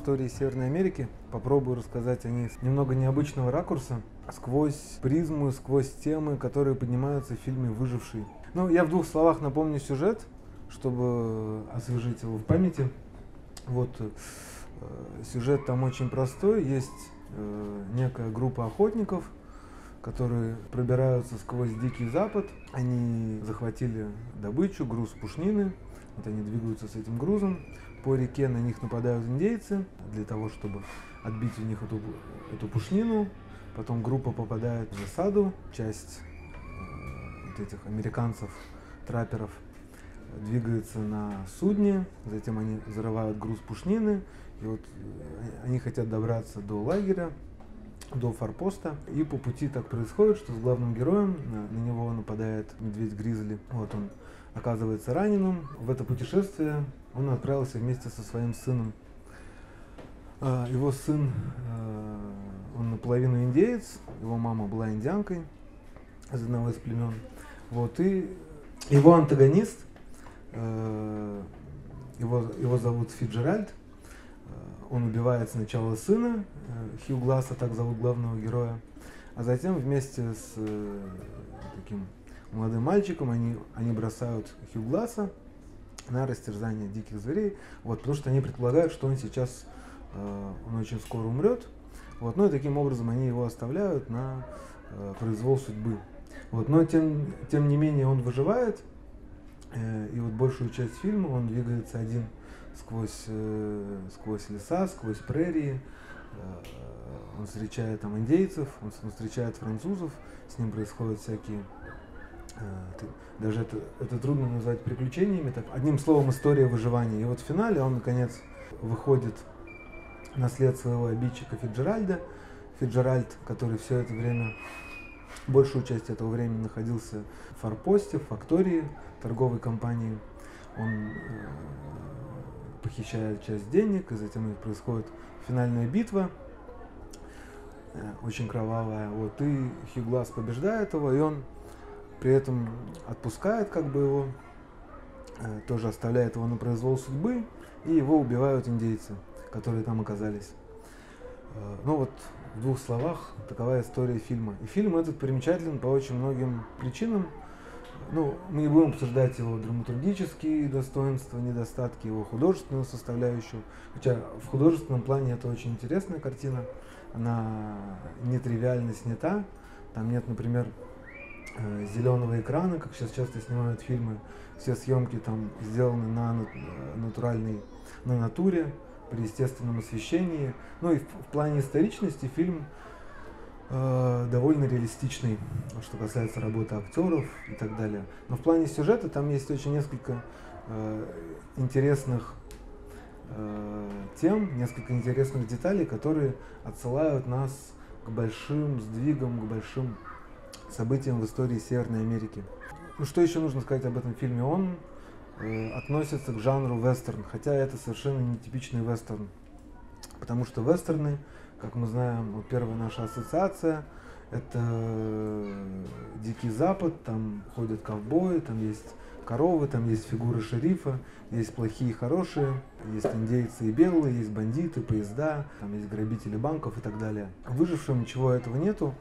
истории Северной Америки. Попробую рассказать о ней с немного необычного ракурса, сквозь призму, сквозь темы, которые поднимаются в фильме «Выживший». Ну, я в двух словах напомню сюжет, чтобы освежить его в памяти. Вот, сюжет там очень простой. Есть некая группа охотников, которые пробираются сквозь Дикий Запад. Они захватили добычу, груз пушнины. Вот они двигаются с этим грузом. По реке на них нападают индейцы для того, чтобы отбить у них эту пушнину. Потом группа попадает в засаду. Часть вот этих американцев, трапперов, двигается на судне. Затем они взрывают груз пушнины. И вот они хотят добраться до лагеря, до форпоста. И по пути так происходит, что с главным героем на него нападает медведь-гризли. Вот он оказывается раненым. В это путешествие он отправился вместе со своим сыном. Его сын, он наполовину индеец, его мама была индианкой из одного из племен. Вот, и его антагонист, его зовут Фиджеральд. Он убивает сначала сына, Хью Гласса, так зовут главного героя, а затем вместе с таким молодым мальчиком они бросают Хью Гласса на растерзание диких зверей, вот, потому что они предполагают, что он очень скоро умрет. Вот, ну и таким образом они его оставляют на произвол судьбы. Вот, но тем не менее он выживает, и вот большую часть фильма он двигается один сквозь леса, сквозь прерии. Он встречает там индейцев, он встречает французов, с ним происходят всякие, даже это трудно назвать приключениями, так, одним словом, история выживания. И вот в финале он, наконец, выходит на след своего обидчика Фиджеральда. Фиджеральд, который все это время, большую часть этого времени находился в форпосте, в фактории торговой компании. Он похищает часть денег, и затем происходит финальная битва, очень кровавая. Вот, и Хью Гласс побеждает его, и он при этом отпускает его, тоже оставляет его на произвол судьбы, и его убивают индейцы, которые там оказались. Ну вот, в двух словах, такова история фильма. И фильм этот примечателен по очень многим причинам. Ну, мы не будем обсуждать его драматургические достоинства, недостатки, его художественную составляющую. Хотя в художественном плане это очень интересная картина. Она нетривиально снята. Там нет, например, зеленого экрана, как сейчас часто снимают фильмы. Все съемки там сделаны на натуре, при естественном освещении. Ну и в плане историчности фильм довольно реалистичный, что касается работы актеров и так далее. Но в плане сюжета там есть очень несколько интересных тем, несколько интересных деталей, которые отсылают нас к большим сдвигам, к большим событиям в истории Северной Америки. Ну что еще нужно сказать об этом фильме? Он относится к жанру вестерн, хотя это совершенно нетипичный вестерн, потому что вестерны, как мы знаем, вот первая наша ассоциация — это Дикий Запад, там ходят ковбои, там есть коровы, там есть фигуры шерифа, есть плохие и хорошие, есть индейцы и белые, есть бандиты, поезда, там есть грабители банков и так далее. В «Выжившем» ничего этого нету,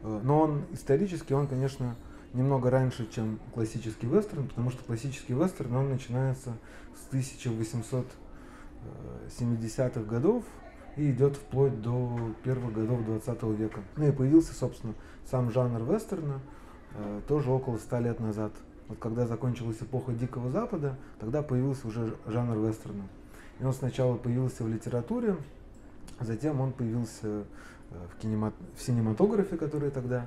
но он исторически, он, конечно, немного раньше, чем классический вестерн, потому что классический вестерн, он начинается с 1870-х годов и идет вплоть до первых годов 20 века. Ну и появился, собственно, сам жанр вестерна тоже около 100 лет назад. Вот когда закончилась эпоха Дикого Запада, тогда появился уже жанр вестерна. И он сначала появился в литературе, а затем он появился в синематографе, который тогда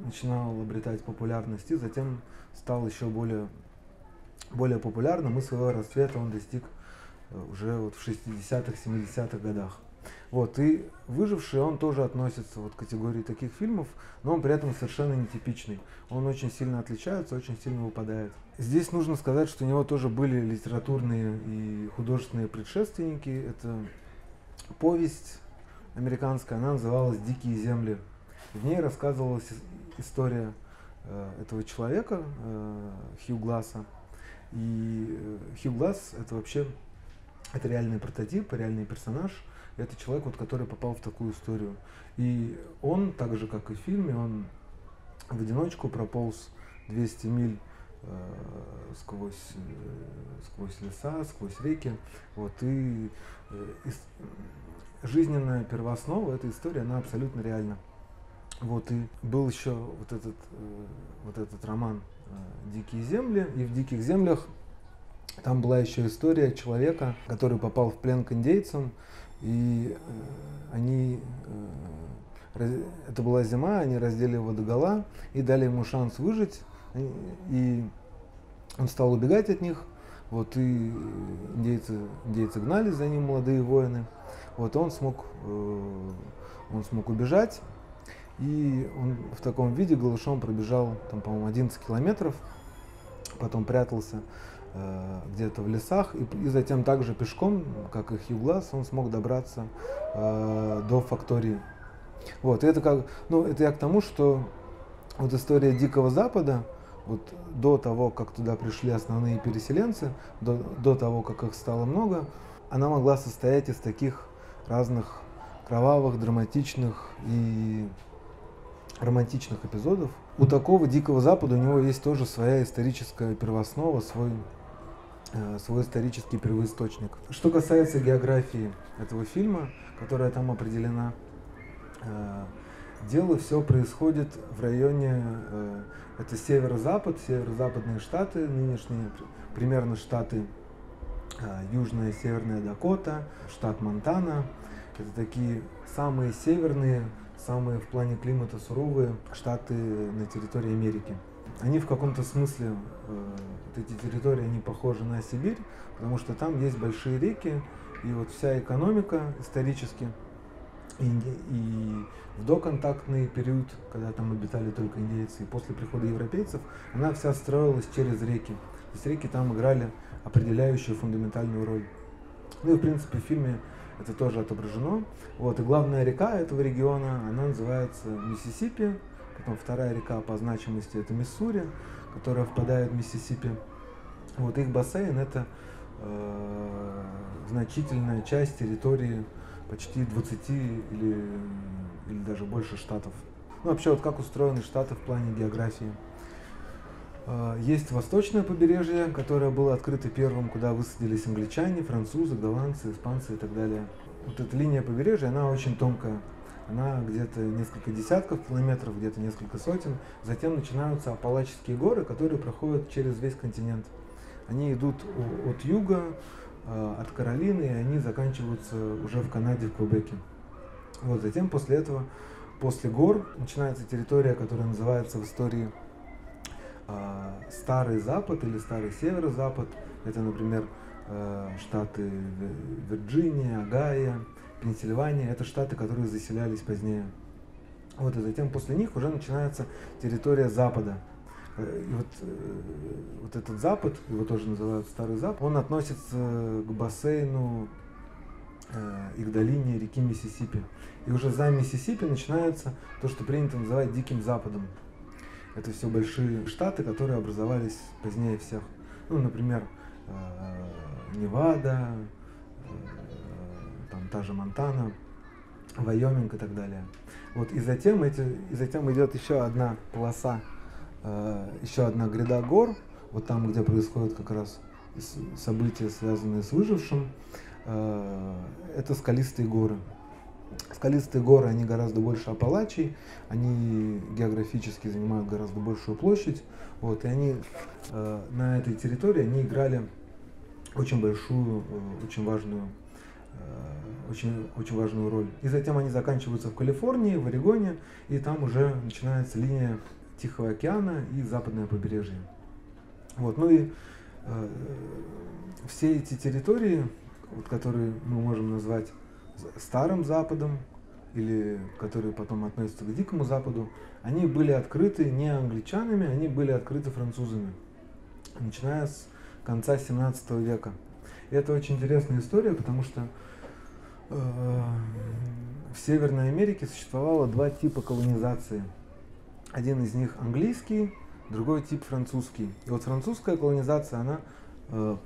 начинал обретать популярность, и затем стал еще более популярным, и своего расцвета он достиг уже вот в 60-х, 70-х годах. Вот, и «Выживший», он тоже относится вот к категории таких фильмов, но он при этом совершенно нетипичный. Он очень сильно отличается, очень сильно выпадает. Здесь нужно сказать, что у него тоже были литературные и художественные предшественники. Это повесть американская, она называлась «Дикие земли». В ней рассказывалась история этого человека, Хью Гласса. И Хью Гласс — это вообще реальный прототип, реальный персонаж, Это человек, вот, который попал в такую историю. И он, так же как и в фильме, он в одиночку прополз 200 миль сквозь леса, сквозь реки. Вот, и жизненная первооснова этой истории, она абсолютно реальна. Вот, и был еще вот этот роман «Дикие земли», и в «Диких землях» там была еще история человека, который попал в плен к индейцам, и это была зима, они раздели его догола и дали ему шанс выжить, и он стал убегать от них, вот, и индейцы гнали за ним, молодые воины, вот, он смог убежать, и он в таком виде голышом пробежал, там, по-моему, 11 километров, потом прятался где-то в лесах, и затем также пешком, как и Хью Гласс, он смог добраться до фактории. Вот, и это я к тому, что вот история Дикого Запада, вот до того, как туда пришли основные переселенцы, до того, как их стало много, она могла состоять из таких разных кровавых, драматичных и романтичных эпизодов. У такого Дикого Запада у него есть тоже своя историческая первооснова, свой исторический первоисточник. Что касается географии этого фильма, которая там определена, дело все происходит в районе, это северо-запад, северо-западные штаты, нынешние примерно штаты Южная и Северная Дакота, штат Монтана. Это такие самые северные, самые в плане климата суровые штаты на территории Америки. Они в каком-то смысле, вот эти территории, они похожи на Сибирь, потому что там есть большие реки, и вот вся экономика исторически, и в доконтактный период, когда там обитали только индейцы, и после прихода европейцев, она вся строилась через реки. То есть реки там играли определяющую фундаментальную роль. Ну и в принципе в фильме это тоже отображено. Вот, и главная река этого региона, она называется Миссисипи. Потом вторая река по значимости это Миссури, которая впадает в Миссисипи. Вот их бассейн это значительная часть территории почти 20 или даже больше штатов. Ну, вообще, вот как устроены штаты в плане географии. Есть восточное побережье, которое было открыто первым, куда высадились англичане, французы, голландцы, испанцы и так далее. Вот эта линия побережья, она очень тонкая. Она где-то несколько десятков километров, где-то несколько сотен. Затем начинаются Апалачские горы, которые проходят через весь континент. Они идут от юга, от Каролины, и они заканчиваются уже в Канаде, в Квебеке. Вот, затем после этого, после гор, начинается территория, которая называется в истории Старый Запад или Старый Северо-Запад. Это, например, штаты Вирджиния, Огайо, Пенсильвания. Это штаты, которые заселялись позднее. Вот, и затем после них уже начинается территория Запада. И вот этот Запад, его тоже называют Старый Запад, он относится к бассейну и к долине реки Миссисипи. И уже за Миссисипи начинается то, что принято называть Диким Западом. Это все большие штаты, которые образовались позднее всех. Ну, например, Невада, там та же Монтана, Вайоминг и так далее. Вот, и затем идет еще одна полоса, еще одна гряда гор, вот там, где происходят как раз события, связанные с выжившим, это скалистые горы. Скалистые горы, они гораздо больше Апалачей, они географически занимают гораздо большую площадь, вот, и они на этой территории они играли очень большую, очень важную роль. И затем они заканчиваются в Калифорнии, в Орегоне, и там уже начинается линия Тихого океана и западное побережье. Вот, ну и все эти территории, вот, которые мы можем назвать Старым Западом, или которые потом относятся к Дикому Западу, они были открыты не англичанами, они были открыты французами, начиная с конца 17 века. И это очень интересная история, потому что в Северной Америке существовало два типа колонизации. Один из них английский, другой тип французский. И вот французская колонизация, она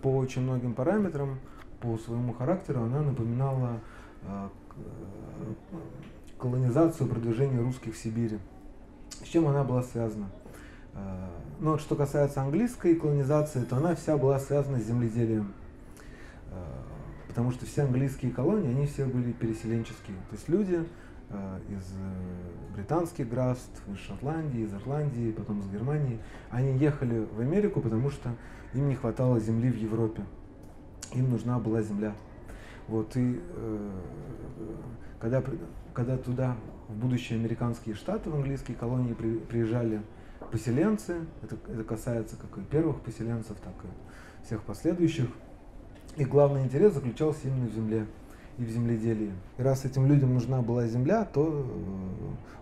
по очень многим параметрам, по своему характеру, она напоминала колонизацию, продвижение русских в Сибири. С чем она была связана? Ну, вот что касается английской колонизации, то она вся была связана с земледелием. Потому что все английские колонии, они все были переселенческие. То есть люди из британских графств, из Шотландии, из Ирландии, потом из Германии, они ехали в Америку, потому что им не хватало земли в Европе. Им нужна была земля. Вот, и когда туда, в будущие американские штаты, в английские колонии приезжали поселенцы, это касается как и первых поселенцев, так и всех последующих, и главный интерес заключался именно в земле и в земледелии. И раз этим людям нужна была земля, то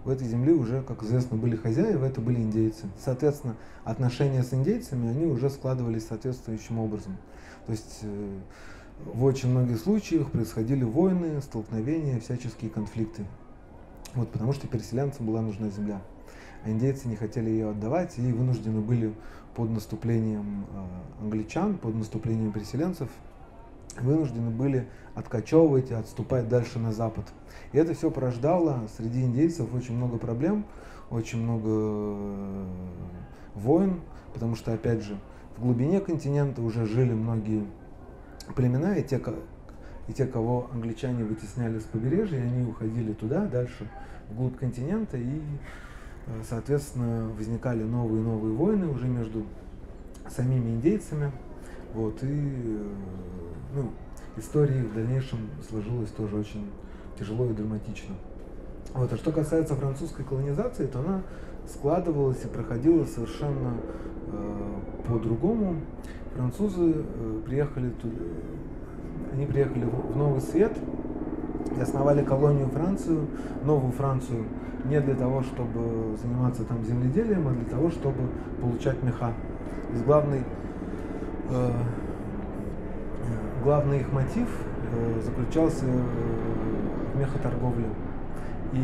у этой земли уже, как известно, были хозяева, это были индейцы. Соответственно, отношения с индейцами, они уже складывались соответствующим образом. То есть в очень многих случаях происходили войны, столкновения, всяческие конфликты. Вот, потому что переселенцам была нужна земля. А индейцы не хотели ее отдавать и вынуждены были под наступлением англичан, под наступлением переселенцев, вынуждены были откачевывать и отступать дальше на запад. И это все порождало среди индейцев очень много проблем, очень много войн, потому что, опять же, в глубине континента уже жили многие племена, и те, кого англичане вытесняли с побережья, они уходили туда, дальше, вглубь континента, и, соответственно, возникали новые и новые войны уже между самими индейцами. Вот, и история в дальнейшем сложилась тоже очень тяжело и драматично. Вот, а что касается французской колонизации, то она складывалась и проходила совершенно по-другому. Французы приехали в Новый Свет и основали колонию Францию, Новую Францию, не для того, чтобы заниматься там земледелием, а для того, чтобы получать меха. То есть главный их мотив заключался в мехоторговле. И,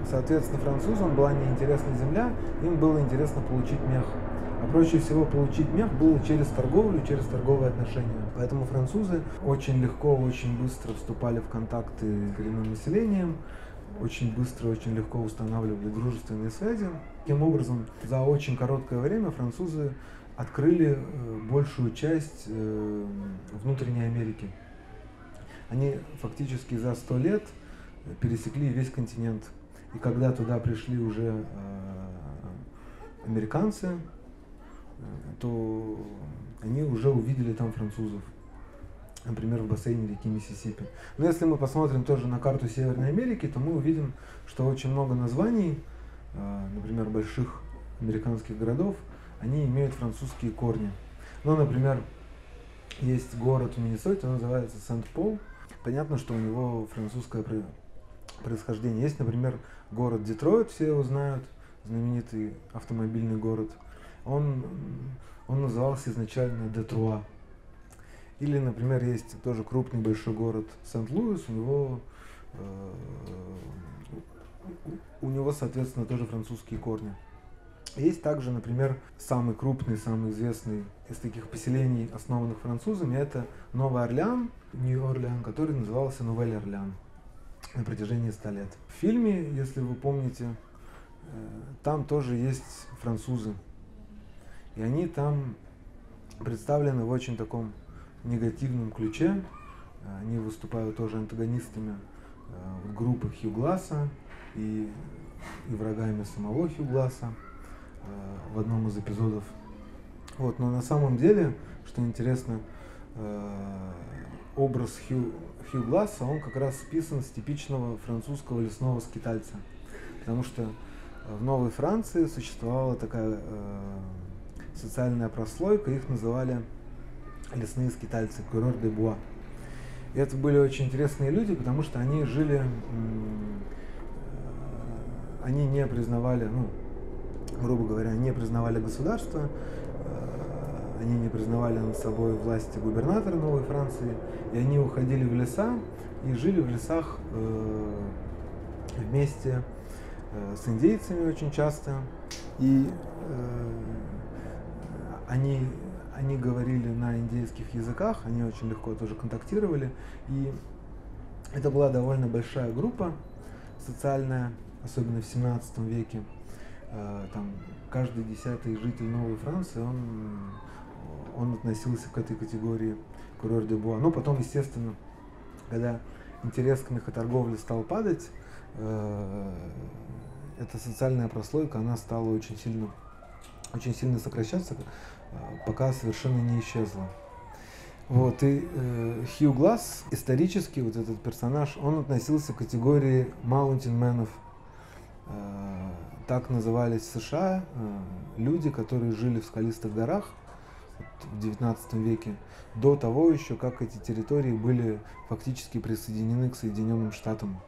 соответственно, французам была неинтересна земля, им было интересно получить мех. А проще всего получить мех было через торговлю, через торговые отношения. Поэтому французы очень легко, очень быстро вступали в контакты с коренным населением, очень быстро, очень легко устанавливали дружественные связи. Таким образом, за очень короткое время французы открыли большую часть внутренней Америки. Они фактически за 100 лет пересекли весь континент. И когда туда пришли уже американцы, то они уже увидели там французов, например, в бассейне реки Миссисипи. Но если мы посмотрим тоже на карту Северной Америки, то мы увидим, что очень много названий, например, больших американских городов, они имеют французские корни. Ну, например, есть город в Миннесоте, он называется Сент-Пол. Понятно, что у него французское происхождение. Есть, например, город Детройт, все его знают, знаменитый автомобильный город. Он назывался изначально Детруа. Или, например, есть тоже крупный большой город Сент-Луис, у него, соответственно, тоже французские корни. Есть также, например, самый крупный, самый известный из таких поселений, основанных французами, это Новый Орлеан, Нью-Орлеан, который назывался Новель Орлеан на протяжении 100 лет. В фильме, если вы помните, там тоже есть французы. И они там представлены в очень таком негативном ключе. Они выступают тоже антагонистами группы Хью Гласса и врагами самого Хью Гласса в одном из эпизодов. Вот, но на самом деле, что интересно, образ Хью Гласса, он как раз списан с типичного французского лесного скитальца. Потому что в Новой Франции существовала такая социальная прослойка, их называли лесные скитальцы, курeur де буа. И это были очень интересные люди, потому что они жили, они не признавали, грубо говоря, не признавали государство, они не признавали над собой власти губернатора Новой Франции, и они уходили в леса и жили в лесах вместе с индейцами очень часто. И они говорили на индейских языках, они очень легко тоже контактировали, и Это была довольно большая группа социальная, особенно в 17 веке. Там каждый 10-й житель Новой Франции, он относился к этой категории курьер де буа. Но потом, естественно, когда интерес к мехоторговле стал падать, эта социальная прослойка, она стала очень сильно сокращаться, пока совершенно не исчезла. Вот, и Хью Гласс, исторически, вот этот персонаж, он относился к категории маунтинменов. Так назывались в США люди, которые жили в скалистых горах в XIX веке, до того еще, как эти территории были фактически присоединены к Соединенным Штатам.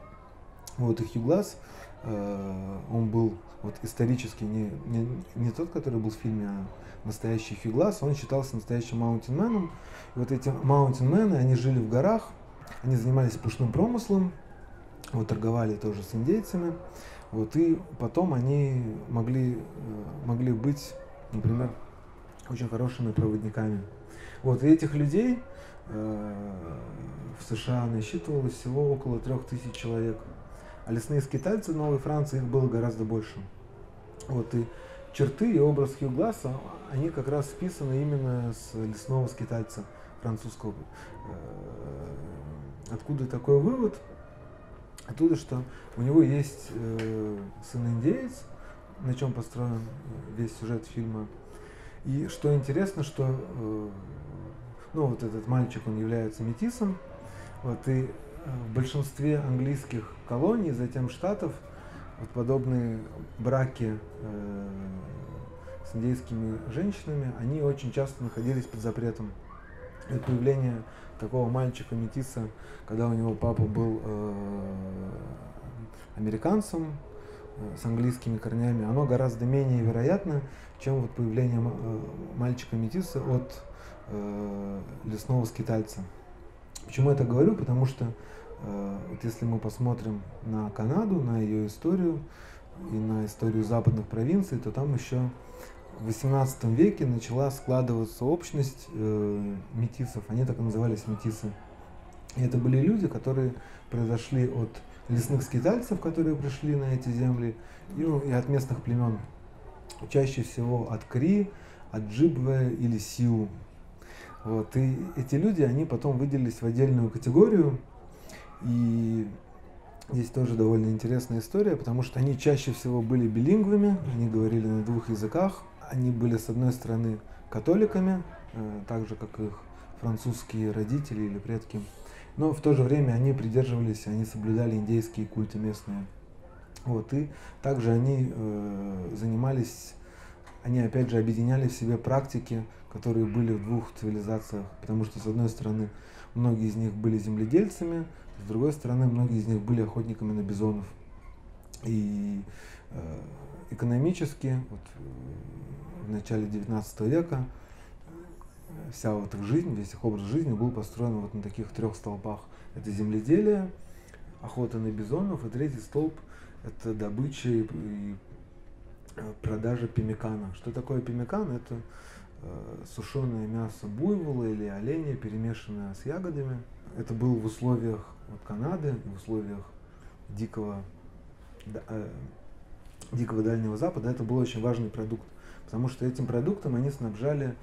Вот, и Хью Гласс, он был вот исторически не тот, который был в фильме, а настоящий Хью Гласс, он считался настоящим маунтинменом. И вот эти маунтинмены, они жили в горах, они занимались пушным промыслом, вот, торговали тоже с индейцами. Вот, и потом они могли быть, например, очень хорошими проводниками. Вот, и этих людей в США насчитывалось всего около 3000 человек. А лесные скитальцы Новой Франции, их было гораздо больше. Вот, и черты и образ Хью Гласса, они как раз списаны именно с лесного скитальца французского. Откуда такой вывод? Оттуда, что у него есть сын-индеец, на чем построен весь сюжет фильма. И что интересно, что вот этот мальчик, он является метисом. Вот, и в большинстве английских колоний, затем штатов, вот подобные браки с индейскими женщинами, они очень часто находились под запретом. И появление такого мальчика-метиса, когда у него папа был американцем с английскими корнями, оно гораздо менее вероятно, чем вот появление мальчика-метиса от лесного скитальца. Почему я это говорю? Потому что вот если мы посмотрим на Канаду, на ее историю и на историю западных провинций, то там еще в XVIII веке начала складываться общность метисов, они так и назывались метисы. И это были люди, которые произошли от лесных скитальцев, которые пришли на эти земли, и от местных племен. Чаще всего от Кри, от Джибве или Сиу. Вот. И эти люди, они потом выделились в отдельную категорию. И здесь тоже довольно интересная история, потому что они чаще всего были билингвами, они говорили на 2 языках. Они были, с одной стороны, католиками, так же, как их французские родители или предки. Но в то же время они придерживались, они соблюдали индейские культы местные. Вот, и также они занимались, они опять же объединяли в себе практики, которые были в 2 цивилизациях. Потому что, с одной стороны, многие из них были земледельцами, с другой стороны, многие из них были охотниками на бизонов. И экономически, вот, в начале 19 века, вся вот их жизнь, весь их образ жизни был построен вот на таких 3 столпах. Это земледелие, охота на бизонов, и 3-й столб – это добыча и продажа пеммикана. Что такое пеммикан? Это сушеное мясо буйвола или оленя, перемешанное с ягодами. Это было в условиях вот Канады, в условиях дикого Дальнего Запада. Это был очень важный продукт, потому что этим продуктом они снабжали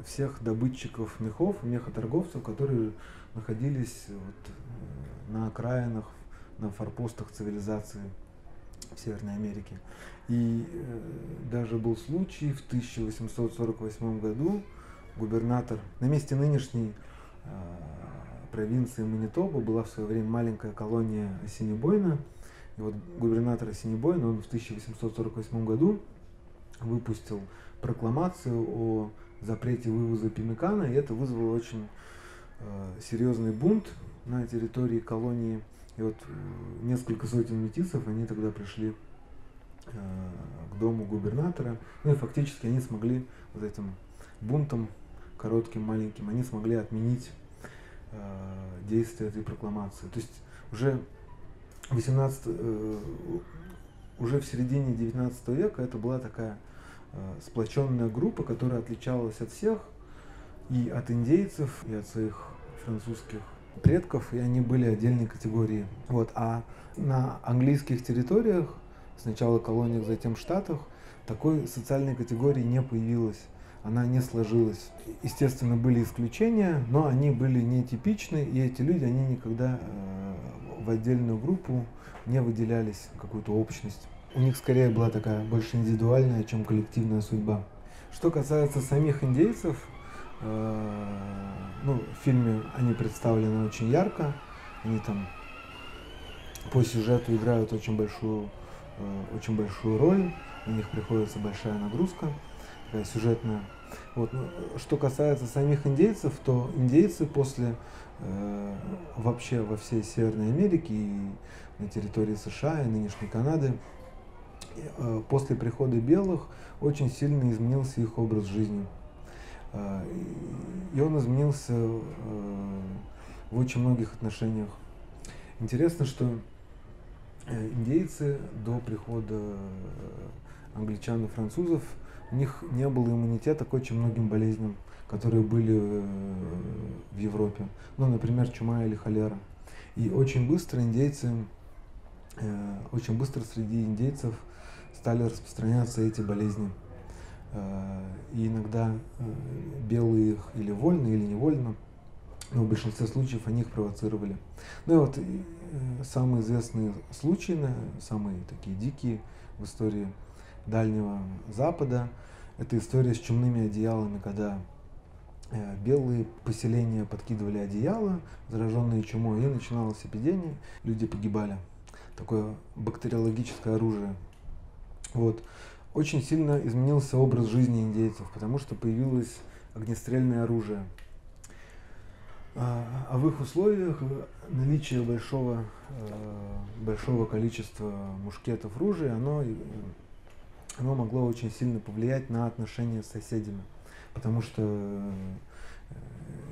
всех добытчиков мехов, мехоторговцев, которые находились вот на окраинах, на форпостах цивилизации в Северной Америке. И даже был случай в 1848 году, губернатор на месте нынешней провинции Манитоба была в свое время маленькая колония Ассинибойна. И вот губернатор Ассинибойна, он в 1848 году выпустил прокламацию о запрете вывоза пеммикана, и это вызвало очень серьезный бунт на территории колонии. И вот несколько сотен метисов, они тогда пришли к дому губернатора, ну и фактически они смогли вот этим бунтом, коротким, маленьким, они смогли отменить действие этой прокламации. То есть уже уже в середине 19 века это была такая сплоченная группа, которая отличалась от всех, и от индейцев, и от своих французских предков, и они были отдельной категорией. Вот. А на английских территориях, сначала колониях, затем штатах, такой социальной категории не появилось, она не сложилась. Естественно, были исключения, но они были нетипичны, и эти люди, они никогда в отдельную группу не выделялись, какую-то общность. У них скорее была такая больше индивидуальная, чем коллективная судьба. Что касается самих индейцев, в фильме они представлены очень ярко, они там по сюжету играют очень большую роль, у них приходится большая нагрузка, такая сюжетная. Вот. Что касается самих индейцев, то индейцы после вообще во всей Северной Америке и на территории США и нынешней Канады, после прихода белых очень сильно изменился их образ жизни. И он изменился в очень многих отношениях. Интересно, что индейцы до прихода англичан и французов, у них не было иммунитета к очень многим болезням, которые были в Европе. Например, чума или холера. И очень быстро среди индейцев стали распространяться эти болезни. И иногда белые их или вольно, или невольно, но в большинстве случаев они их провоцировали. Самые известные случаи, самые такие дикие в истории Дальнего Запада, это история с чумными одеялами, когда белые поселения подкидывали одеяла, зараженные чумой, и начиналась эпидемия, люди погибали. Такое бактериологическое оружие. Вот. Очень сильно изменился образ жизни индейцев, потому что появилось огнестрельное оружие. А в их условиях наличие большого количества мушкетов, ружей, оно могло очень сильно повлиять на отношения с соседями. Потому что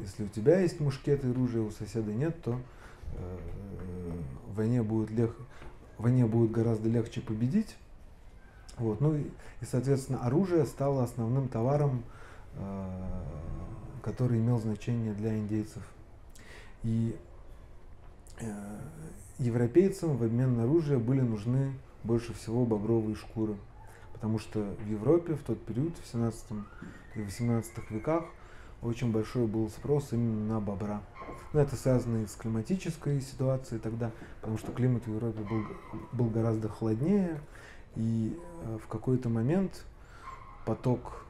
если у тебя есть мушкет и ружье, у соседа нет, то в войне будет гораздо легче победить. Вот. И, соответственно, оружие стало основным товаром, который имел значение для индейцев. И европейцам в обмен на оружие были нужны больше всего багровые шкуры, потому что в Европе в тот период, в 17 и 18 веках, очень большой был спрос именно на бобра. Это связано и с климатической ситуацией тогда, потому что климат в Европе был гораздо холоднее, и в какой-то момент поток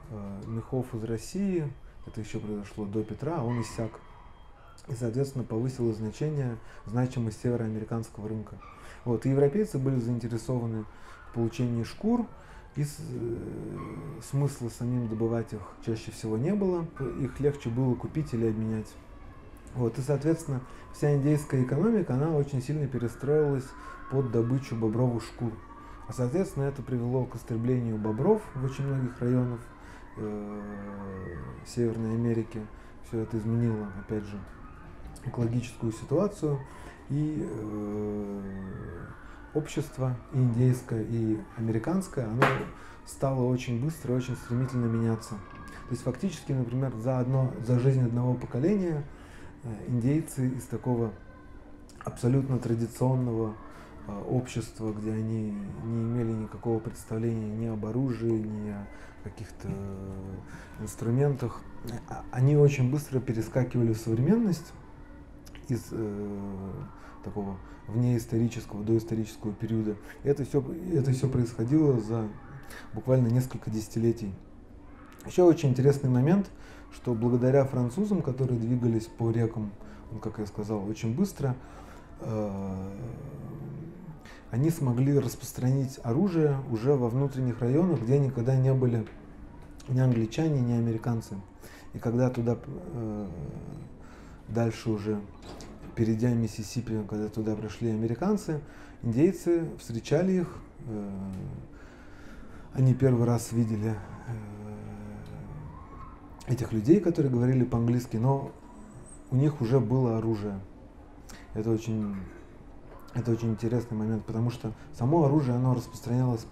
мехов из России, это еще произошло до Петра, он иссяк. И, соответственно, повысило значимость североамериканского рынка. Вот. И европейцы были заинтересованы в получении шкур, и смысла самим добывать их чаще всего не было, их легче было купить или обменять. Вот. И, соответственно, вся индейская экономика, она очень сильно перестроилась под добычу бобровых шкур. А, соответственно, это привело к истреблению бобров в очень многих районах Северной Америки. Все это изменило, опять же, экологическую ситуацию, и общество и индейское, и американское, оно стало очень быстро и очень стремительно меняться. То есть фактически, например, за жизнь одного поколения индейцы из такого абсолютно традиционного общества, где они не имели никакого представления ни об оружии, ни о каких-то инструментах, они очень быстро перескакивали в современность из такого внеисторического, доисторического периода. Это все происходило за буквально несколько десятилетий. Еще очень интересный момент, что благодаря французам, которые двигались по рекам, как я сказал, очень быстро, они смогли распространить оружие уже во внутренних районах, где никогда не были ни англичане, ни американцы. И когда туда дальше уже, перейдя Миссисипи, когда туда пришли американцы, индейцы встречали их, они первый раз видели этих людей, которые говорили по-английски, но у них уже было оружие. Это очень Это очень интересный момент, потому что само оружие, оно распространялось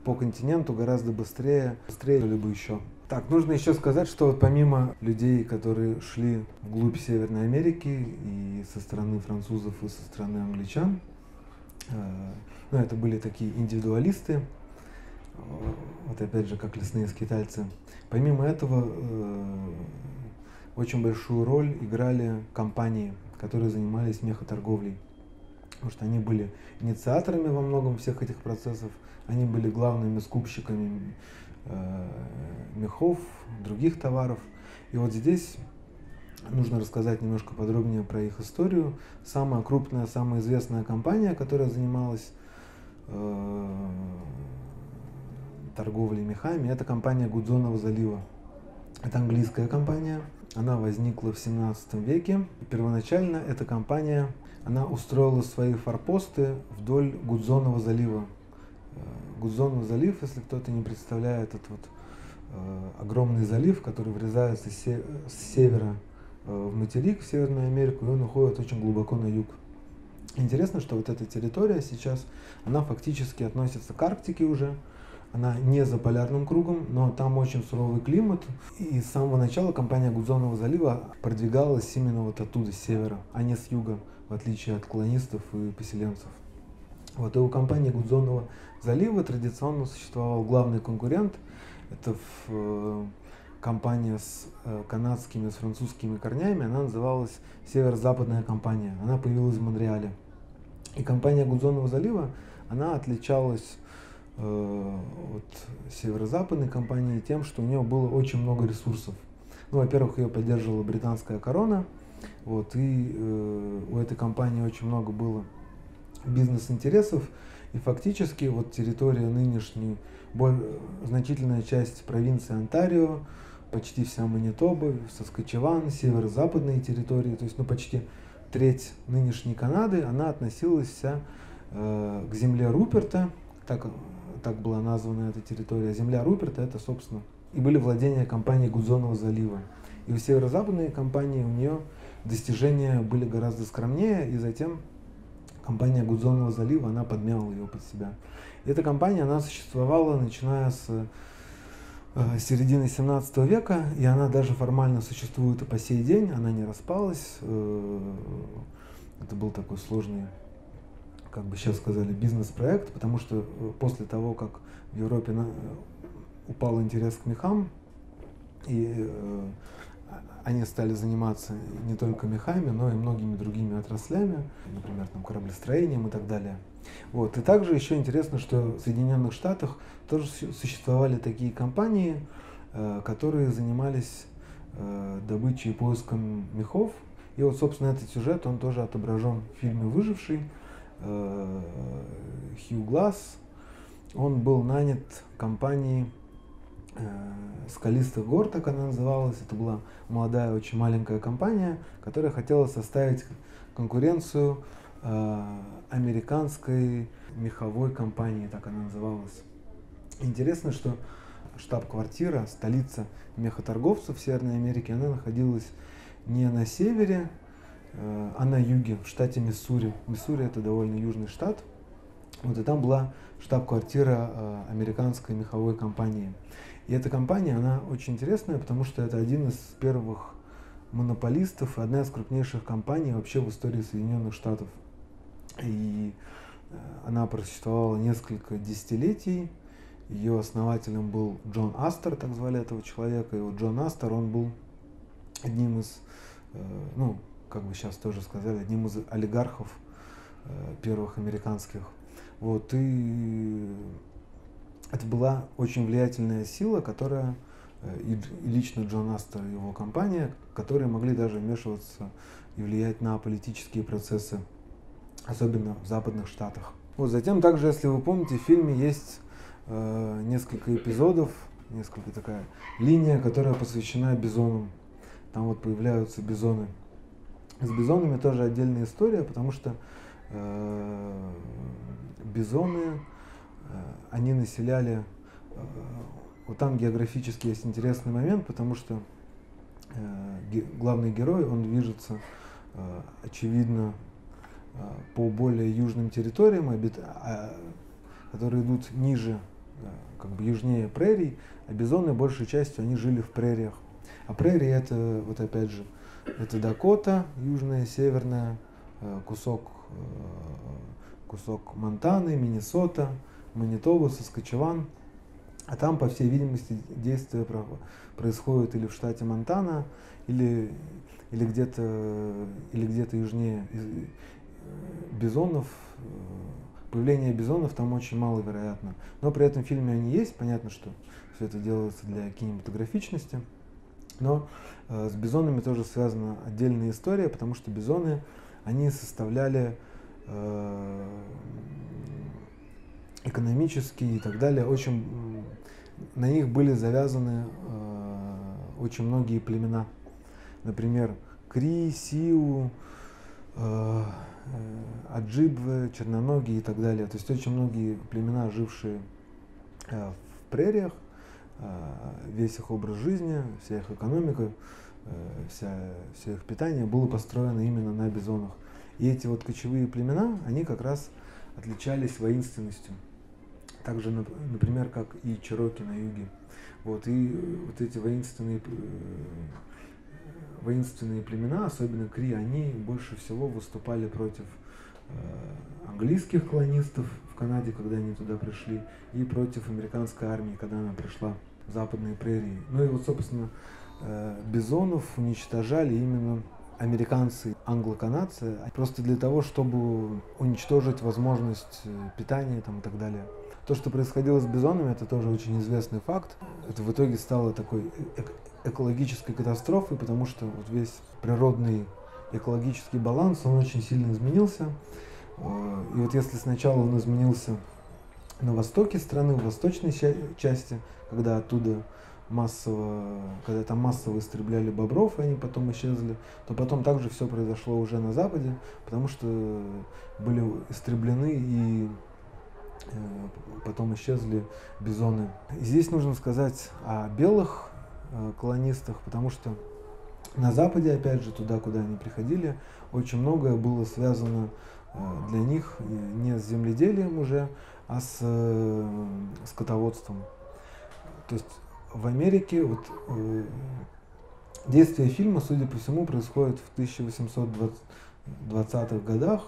по континенту гораздо быстрее либо еще. Так, нужно еще сказать, что вот помимо людей, которые шли вглубь Северной Америки и со стороны французов, и со стороны англичан, ну, это были такие индивидуалисты, вот опять же, как лесные скитальцы. Помимо этого, очень большую роль играли компании, которые занимались мехоторговлей. Потому что они были инициаторами во многом всех этих процессов, они были главными скупщиками мехов, других товаров. И вот здесь нужно рассказать немножко подробнее про их историю. Самая крупная, самая известная компания, которая занималась торговлей мехами, это компания Гудзонова залива. Это английская компания, она возникла в 17 веке. Первоначально эта компания, она устроила свои форпосты вдоль Гудзонова залива. Гудзонов залив, если кто-то не представляет, это вот огромный залив, который врезается с севера в материк, в Северную Америку, и он уходит очень глубоко на юг. Интересно, что вот эта территория сейчас, она фактически относится к Арктике уже, она не за полярным кругом, но там очень суровый климат. И с самого начала компания Гудзонова залива продвигалась именно вот оттуда, с севера, а не с юга, в отличие от колонистов и поселенцев. Вот и у компании Гудзонова залива традиционно существовал главный конкурент. Это компания с канадскими, с французскими корнями, она называлась Северо-Западная компания. Она появилась в Монреале. И компания Гудзонова залива, она отличалась от северо-западной компании тем, что у нее было очень много ресурсов. Ну, во-первых, ее поддерживала британская корона, вот, и у этой компании очень много было бизнес-интересов, и фактически вот территория нынешней, значительная часть провинции Онтарио, почти вся Манитоба, Саскачеван, северо-западные территории, то есть ну, почти треть нынешней Канады, она относилась вся к земле Руперта, так была названа эта территория. Земля Руперта, это, собственно, и были владения компании Гудзонова залива. И у северо-западной компании у нее достижения были гораздо скромнее, и затем компания Гудзонова залива, она подмяла ее под себя. И эта компания, она существовала, начиная с середины 17 века, и она даже формально существует и по сей день, она не распалась. Это был такой сложный, как бы сейчас сказали, бизнес-проект, потому что после того, как в Европе упал интерес к мехам, и они стали заниматься не только мехами, но и многими другими отраслями, например, там, кораблестроением и так далее. Вот. И также еще интересно, что в Соединенных Штатах тоже существовали такие компании, которые занимались добычей и поиском мехов. И вот, собственно, этот сюжет, он тоже отображен в фильме «Выживший». Хью Гласс, он был нанят компанией «Скалистых гор», так она называлась. Это была молодая, очень маленькая компания, которая хотела составить конкуренцию американской меховой компании, так она называлась. Интересно, что штаб-квартира, столица мехоторговцев в Северной Америке, она находилась не на севере, а на юге, в штате Миссури. Миссури — это довольно южный штат. Вот, и там была штаб-квартира американской меховой компании. И эта компания, она очень интересная, потому что это один из первых монополистов и одна из крупнейших компаний вообще в истории Соединенных Штатов. И она просуществовала несколько десятилетий. Ее основателем был Джон Астер, так звали этого человека. И вот Джон Астер, он был одним из, ну, как бы сейчас тоже сказали, одним из олигархов первых американских. Вот, и это была очень влиятельная сила, которая, и лично Джон Астер и его компания, которые могли даже вмешиваться и влиять на политические процессы, особенно в западных штатах. Вот, затем также, если вы помните, в фильме есть несколько эпизодов, несколько такая линия, которая посвящена бизонам. Там вот появляются бизоны. С бизонами тоже отдельная история, потому что бизоны, они населяли, вот там географически есть интересный момент, потому что главный герой, он движется, очевидно, по более южным территориям, которые идут ниже, как бы южнее прерий, а бизоны большей частью они жили в прериях. А прерии это, вот опять же, это Дакота, южная, северная, кусок Монтаны, Миннесота, Манитоба, Саскачеван. А там, по всей видимости, действие происходит или в штате Монтана, или где-то южнее бизонов. Появление бизонов там очень маловероятно. Но при этом в фильме они есть. Понятно, что все это делается для кинематографичности. Но с бизонами тоже связана отдельная история, потому что бизоны, они составляли экономические и так далее, на них были завязаны очень многие племена. Например, Кри, Сиу, Аджибвы, Черноногие и так далее. То есть очень многие племена, жившие в прериях, весь их образ жизни, вся их экономика, все их питание было построено именно на бизонах. И эти вот кочевые племена, они как раз отличались воинственностью. Так же, например, как и чероки на юге. Вот, и вот эти воинственные племена, особенно Кри, они больше всего выступали против английских колонистов в Канаде, когда они туда пришли, и против американской армии, когда она пришла в западные прерии. Ну и вот, собственно, бизонов уничтожали именно американцы, англо-канадцы, просто для того, чтобы уничтожить возможность питания там, и так далее. То, что происходило с бизонами, это тоже очень известный факт. Это в итоге стало такой экологической катастрофой, потому что вот весь природный экологический баланс, он очень сильно изменился. И вот если сначала он изменился на востоке страны, в восточной части, когда там массово истребляли бобров, и они потом исчезли, то потом также все произошло уже на западе, потому что были истреблены и потом исчезли бизоны. И здесь нужно сказать о белых колонистах, потому что на западе, опять же, туда, куда они приходили, очень многое было связано для них не с земледелием уже, а с скотоводством. То есть в Америке действие фильма, судя по всему, происходит в 1820-х годах,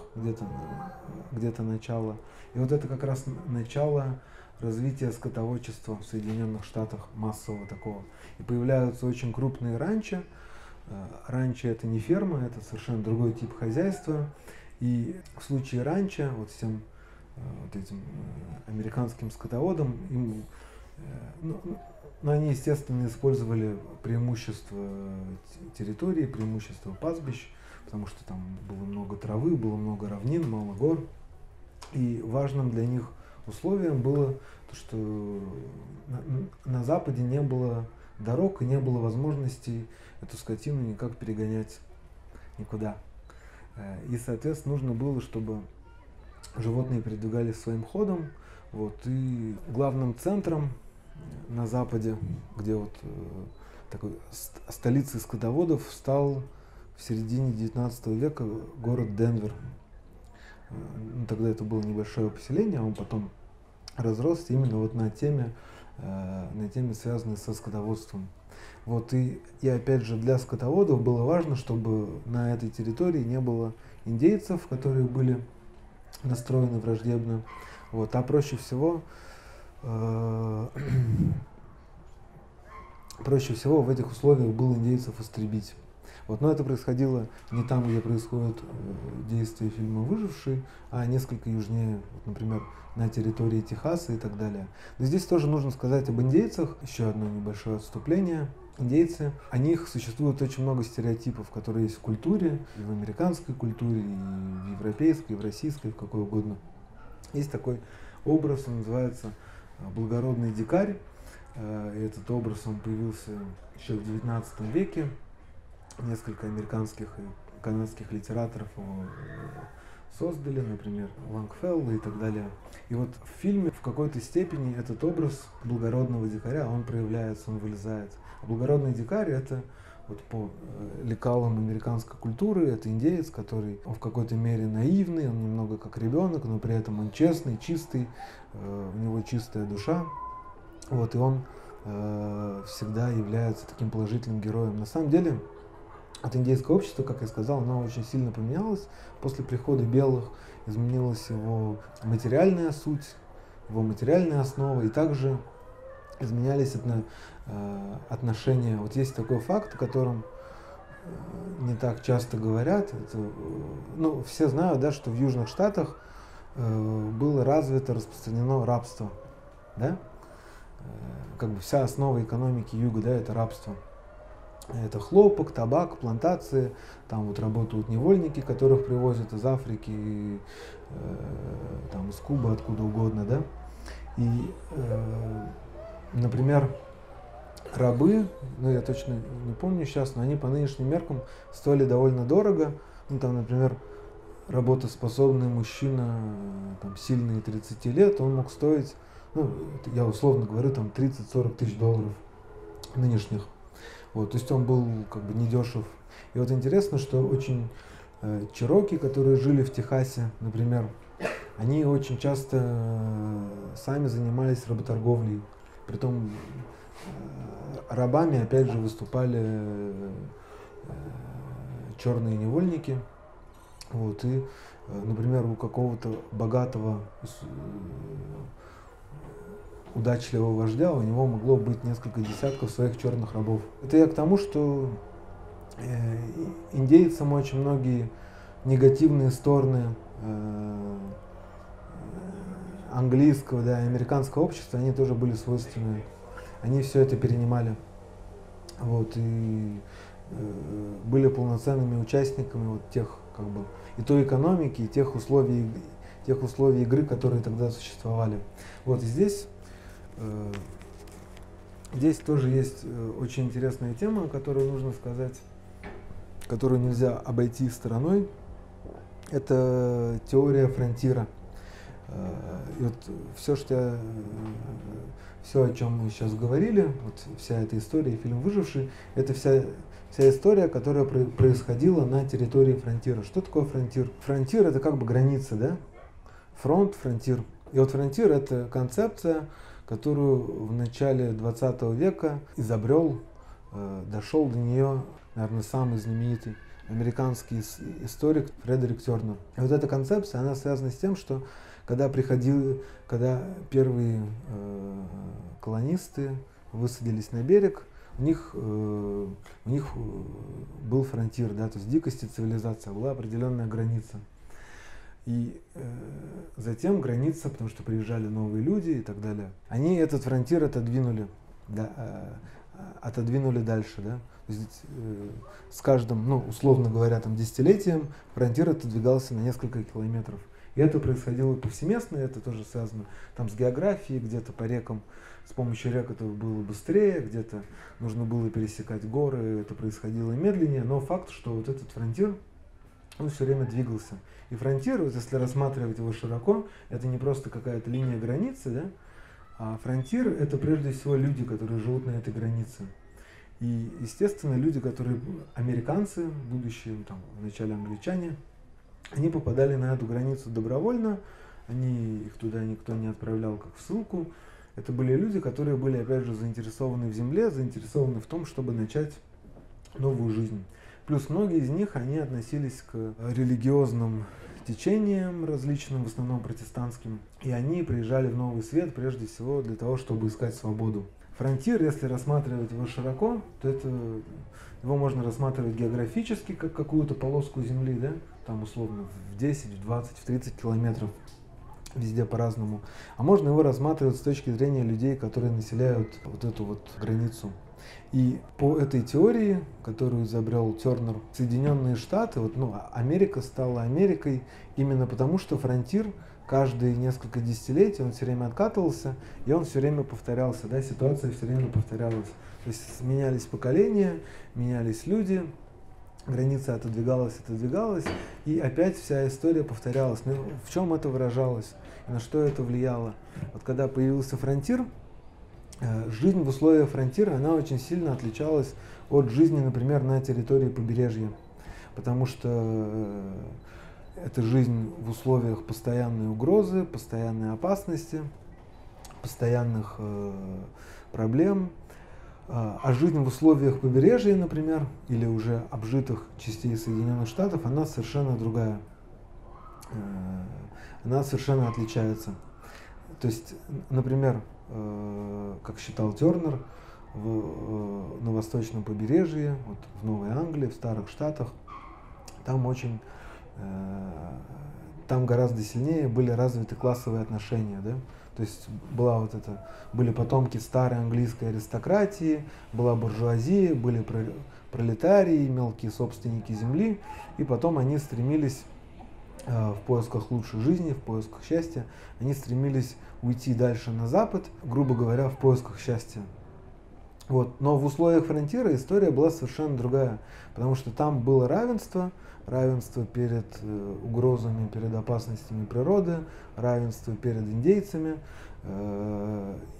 где-то начало. И вот это как раз начало развития скотоводчества в Соединенных Штатах, массового такого. И появляются очень крупные ранчо. Ранчо — это не ферма, это совершенно другой тип хозяйства. И в случае ранчо, вот всем вот этим американским скотоводам, они, естественно, использовали преимущество территории, преимущество пастбищ, потому что там было много травы, было много равнин, мало гор. И важным для них условием было то, что на Западе не было дорог и не было возможности эту скотину никак перегонять никуда. И, соответственно, нужно было, чтобы животные передвигались своим ходом. Вот, и главным центром на Западе, где вот такой столицей скотоводов, стал в середине 19 века город Денвер. Тогда это было небольшое поселение, а он потом разросся именно вот на теме, связанной со скотоводством. Вот, и опять же для скотоводов было важно, чтобы на этой территории не было индейцев, которые были настроены враждебно. Вот, а проще всего в этих условиях было индейцев истребить. Вот, но это происходило не там, где происходит действие фильма «Выживший», а несколько южнее, вот, например, на территории Техаса и так далее. Но здесь тоже нужно сказать об индейцах. Еще одно небольшое отступление. Индейцы, о них существует очень много стереотипов, которые есть в культуре, и в американской культуре, и в европейской, и в российской, в какой угодно. Есть такой образ, он называется «благородный дикарь». И этот образ, он появился еще в XIX веке. Несколько американских и канадских литераторов его создали, например, Лонгфелло и так далее. И вот в фильме в какой-то степени этот образ благородного дикаря, он проявляется, он вылезает. А благородный дикарь — это вот по лекалам американской культуры. Это индеец, который он в какой-то мере наивный, он немного как ребенок, но при этом он честный, чистый, у него чистая душа. Вот, и он всегда является таким положительным героем. На самом деле, от индейского общества, как я сказал, оно очень сильно поменялось. После прихода белых изменилась его материальная суть, его материальная основа, и также изменялись отношения. Вот есть такой факт, о котором не так часто говорят. Это, ну, все знают, да, что в Южных Штатах было развито, распространено рабство. Да? Как бы вся основа экономики Юга, да, это рабство. Это хлопок, табак, плантации, там вот работают невольники, которых привозят из Африки, там, из Кубы, откуда угодно, да. И, например, рабы, ну я точно не помню сейчас, но они по нынешним меркам стоили довольно дорого. Ну там, например, работоспособный мужчина, там, сильный 30 лет, он мог стоить, ну, я условно говорю, там 30-40 тысяч долларов нынешних. Вот, то есть он был как бы недешев. И вот интересно, что очень чероки, которые жили в Техасе, например, они очень часто сами занимались работорговлей. Притом рабами, опять же, выступали черные невольники. Вот, и, например, у какого-то богатого, удачливого вождя у него могло быть несколько десятков своих черных рабов. Это я к тому, что индейцам очень многие негативные стороны английского, да, американского общества, они тоже были свойственны. Они все это перенимали. Вот, и были полноценными участниками вот тех, как бы, и той экономики, и тех условий игры, которые тогда существовали. Вот, и здесь тоже есть очень интересная тема, о которой нужно сказать, которую нельзя обойти стороной. Это теория фронтира. И вот все, о чем мы сейчас говорили, вот вся эта история, фильм «Выживший», это вся история, которая происходила на территории фронтира. Что такое фронтир? Фронтир — это как бы граница, да? Фронт, фронтир. И вот фронтир — это концепция, которую в начале 20 века изобрел, дошел до нее, наверное, самый знаменитый американский историк Фредерик Тернер. И вот эта концепция, она связана с тем, что когда первые колонисты высадились на берег, у них был фронтир, да, то есть дикость и цивилизация, была определенная граница. И затем граница, потому что приезжали новые люди и так далее, они этот фронтир отодвинули, да, отодвинули дальше, да. То есть, с каждым, ну, условно говоря, там, десятилетием фронтир отодвигался на несколько километров. И это происходило повсеместно, это тоже связано там с географией, где-то по рекам, с помощью рек это было быстрее, где-то нужно было пересекать горы, это происходило медленнее, но факт, что вот этот фронтир, он все время двигался. И фронтир, вот если рассматривать его широко, это не просто какая-то линия границы, да, а фронтир — это прежде всего люди, которые живут на этой границе. И, естественно, люди, которые американцы, будущие, там, вначале англичане, они попадали на эту границу добровольно, их туда никто не отправлял как в ссылку. Это были люди, которые были, опять же, заинтересованы в земле, заинтересованы в том, чтобы начать новую жизнь. Плюс многие из них, они относились к религиозным течениям различным, в основном протестантским, и они приезжали в Новый Свет прежде всего для того, чтобы искать свободу. Фронтир, если рассматривать его широко, то его можно рассматривать географически, как какую-то полоску земли, да, там условно в 10, в 20, в 30 километров, везде по-разному. А можно его рассматривать с точки зрения людей, которые населяют вот эту вот границу. И по этой теории, которую изобрел Тернер, Соединенные Штаты, Америка стала Америкой именно потому, что фронтир каждые несколько десятилетий он все время откатывался, и он все время повторялся, да, ситуация все время повторялась. То есть менялись поколения, менялись люди, граница отодвигалась, и опять вся история повторялась. Но в чем это выражалось, и на что это влияло? Вот когда появился фронтир, Жизнь в условиях фронтира, она очень сильно отличалась от жизни, например, на территории побережья, потому что это жизнь в условиях постоянной угрозы, постоянной опасности, постоянных проблем. А жизнь в условиях побережья, например, или уже обжитых частей Соединенных Штатов, она совершенно другая. Она совершенно отличается. То есть, например, как считал Тернер, на восточном побережье, вот в Новой Англии, в Старых Штатах, там там гораздо сильнее были развиты классовые отношения, да? То есть были потомки старой английской аристократии, была буржуазия, были пролетарии, мелкие собственники земли, и потом они стремились в поисках лучшей жизни, в поисках счастья, они стремились уйти дальше на запад, грубо говоря, в поисках счастья. Вот. Но в условиях фронтира история была совершенно другая, потому что там было равенство перед угрозами, перед опасностями природы, равенство перед индейцами.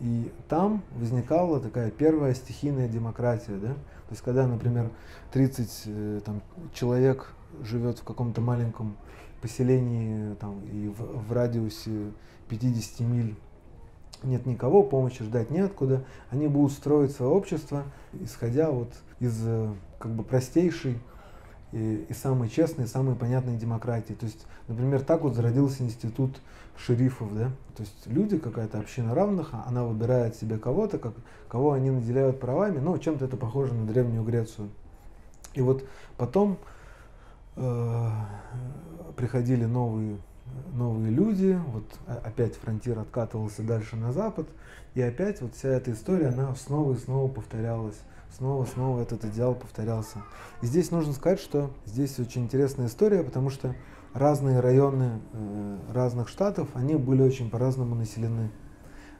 И там возникала такая первая стихийная демократия. Да? То есть когда, например, 30 человек живет в каком-то маленьком поселении и в радиусе 50 миль нет никого, помощи ждать неоткуда, они будут строить свое общество, исходя вот из простейшей и самой честной, самой понятной демократии. То есть, например, так вот зародился институт шерифов, да? То есть люди, какая-то община равных, она выбирает себе кого-то, кого они наделяют правами, но чем-то это похоже на Древнюю Грецию. И вот потом приходили новые люди, вот опять фронтир откатывался дальше на запад, и опять вот вся эта история, она снова и снова повторялась, снова этот идеал повторялся. И здесь нужно сказать, что здесь очень интересная история, потому что разные районы разных штатов, они были очень по-разному населены.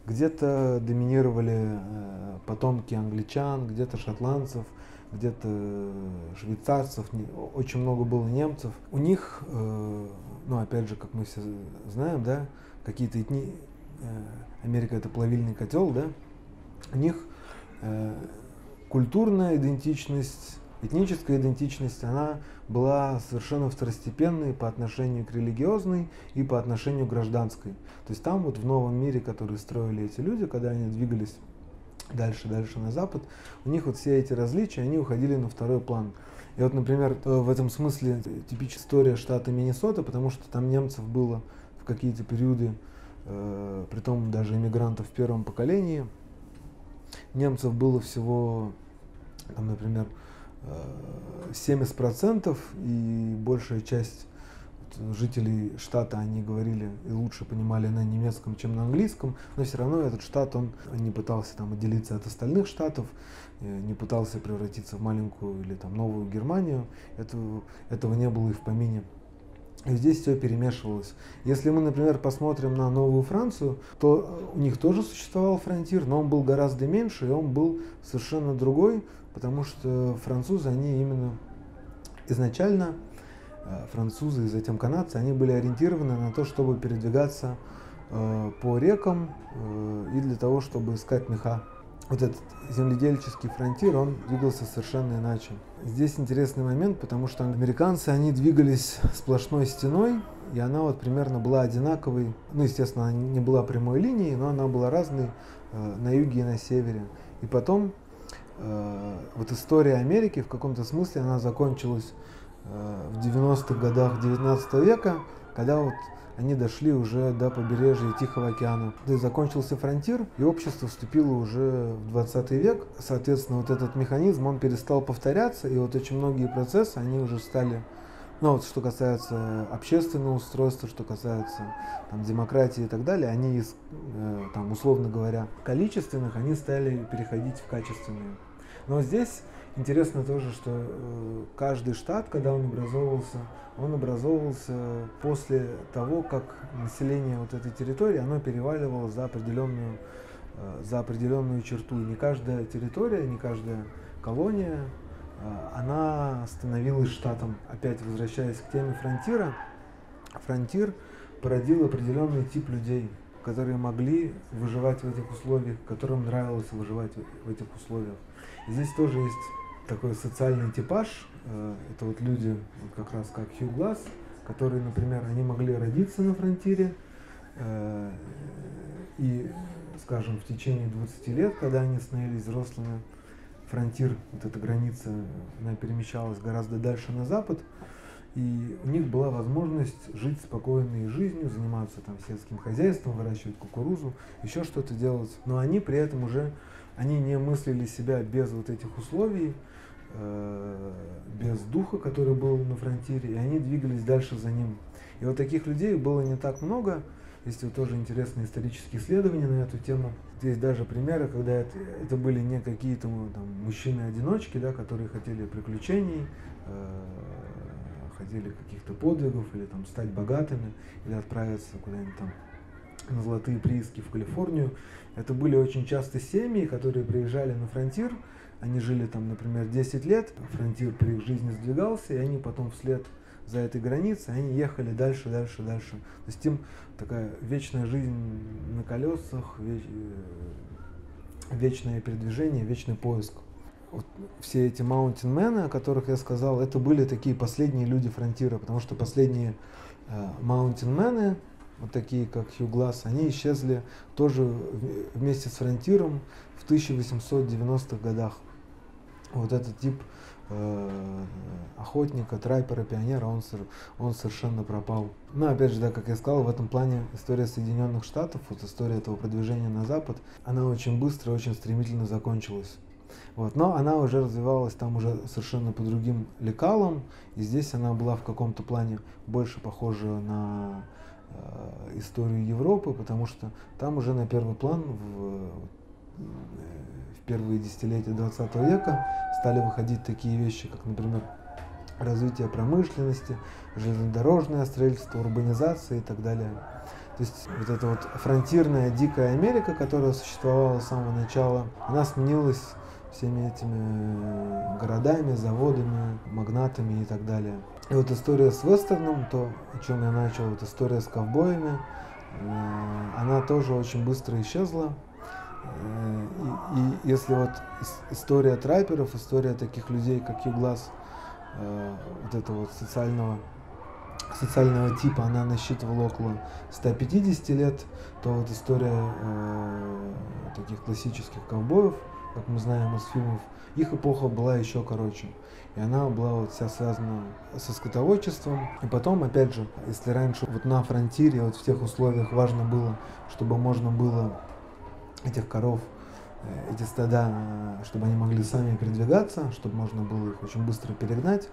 Где-то доминировали потомки англичан, где-то шотландцев, где-то швейцарцев, очень много было немцев. У них, опять же, как мы все знаем, да, какие-то Америка это плавильный котел, да, у них культурная идентичность, этническая идентичность, она была совершенно второстепенной по отношению к религиозной и по отношению к гражданской. То есть там вот в новом мире, который строили эти люди, когда они двигались дальше на запад, у них вот все эти различия, они уходили на второй план. И вот, например, в этом смысле типичная история штата Миннесота, потому что там немцев было в какие-то периоды, притом даже иммигрантов в первом поколении, немцев было всего, например, 70%, и большая часть жителей штата, они говорили и лучше понимали на немецком, чем на английском, но все равно этот штат, он не пытался отделиться от остальных штатов, не пытался превратиться в маленькую или новую Германию, этого не было и в помине. И здесь все перемешивалось. Если мы, например, посмотрим на Новую Францию, то у них тоже существовал фронтир, но он был гораздо меньше, и он был совершенно другой, потому что французы, они именно изначально, французы и затем канадцы, они были ориентированы на то, чтобы передвигаться по рекам и для того, чтобы искать меха. Вот этот земледельческий фронтир, он двигался совершенно иначе. Здесь интересный момент, потому что американцы, они двигались сплошной стеной, и она примерно была одинаковой. Естественно, она не была прямой линией, но она была разной на юге и на севере. И потом история Америки в каком-то смысле она закончилась в 90-х годах 19 века, когда они дошли уже до побережья Тихого океана. То есть закончился фронтир, и общество вступило уже в 20 век. Соответственно, этот механизм, он перестал повторяться, и очень многие процессы, они уже стали, что касается общественного устройства, что касается демократии и так далее, они из, условно говоря, количественных, они стали переходить в качественные. Но здесь интересно тоже, что каждый штат, когда он образовывался после того, как население этой территории, оно переваливало за определенную черту. И не каждая территория, не каждая колония, она становилась штатом. Опять возвращаясь к теме фронтира, фронтир породил определенный тип людей, которые могли выживать в этих условиях, которым нравилось выживать в этих условиях. И здесь тоже есть такой социальный типаж. Это вот люди, вот как раз как Хью Гласс, которые, например, они могли родиться на фронтире, и, скажем, в течение 20 лет, когда они становились взрослыми, фронтир, вот эта граница, она перемещалась гораздо дальше на запад, и у них была возможность жить спокойной жизнью, заниматься там сельским хозяйством, выращивать кукурузу, еще что-то делать. Но они при этом уже, они не мыслили себя без вот этих условий, без духа, который был на фронтире, и они двигались дальше за ним. И вот таких людей было не так много. Есть вот тоже интересные исторические исследования на эту тему. Есть даже примеры, когда это были не какие-то там мужчины-одиночки, да, которые хотели приключений, хотели каких-то подвигов, или там стать богатыми, или отправиться куда-нибудь там на золотые прииски в Калифорнию. Это были очень часто семьи, которые приезжали на фронтир, они жили там, например, 10 лет, фронтир при их жизни сдвигался, и они потом вслед за этой границей, они ехали дальше, дальше, дальше. То есть им такая вечная жизнь на колесах, вечное передвижение, вечный поиск. Вот все эти маунтинмены, о которых я сказал, это были такие последние люди фронтира, потому что последние маунтинмены, вот такие как Хью Гласс, они исчезли тоже вместе с фронтиром в 1890-х годах. Вот этот тип охотника, трайпера, пионера, он совершенно пропал. Но опять же, да, как я сказал, в этом плане история Соединенных Штатов, вот история этого продвижения на Запад, она очень быстро, очень стремительно закончилась. Вот. Но она уже развивалась там уже совершенно по другим лекалам, и здесь она была в каком-то плане больше похожа на историю Европы, потому что там уже на первый план в первые десятилетия 20 века стали выходить такие вещи, как, например, развитие промышленности, железнодорожное строительство, урбанизация и так далее. То есть вот эта вот фронтирная дикая Америка, которая существовала с самого начала, она сменилась всеми этими городами, заводами, магнатами и так далее. И вот история с вестерном, то, о чем я начал, вот история с ковбоями, она тоже очень быстро исчезла. И если вот история трайперов, история таких людей, как Хью Гласс, вот этого вот социального типа, она насчитывала около 150 лет, то вот история таких классических ковбоев, как мы знаем из фильмов, их эпоха была еще короче. И она была вот вся связана со скотоводчеством. И потом, опять же, если раньше вот на фронтире, вот в тех условиях важно было, чтобы можно было этих коров, эти стада, чтобы они могли сами передвигаться, чтобы можно было их очень быстро перегнать,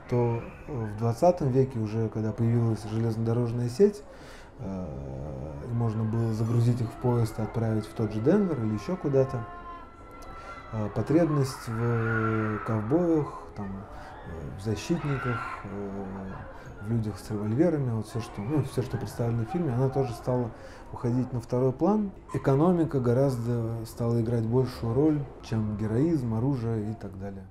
то в 20 веке уже, когда появилась железнодорожная сеть, и можно было загрузить их в поезд и отправить в тот же Денвер или еще куда-то, потребность в ковбоях, там, в защитниках, в людях с револьверами, вот все, что представлено в фильме, она тоже стала уходить на второй план. Экономика гораздо стала играть большую роль, чем героизм, оружие и так далее.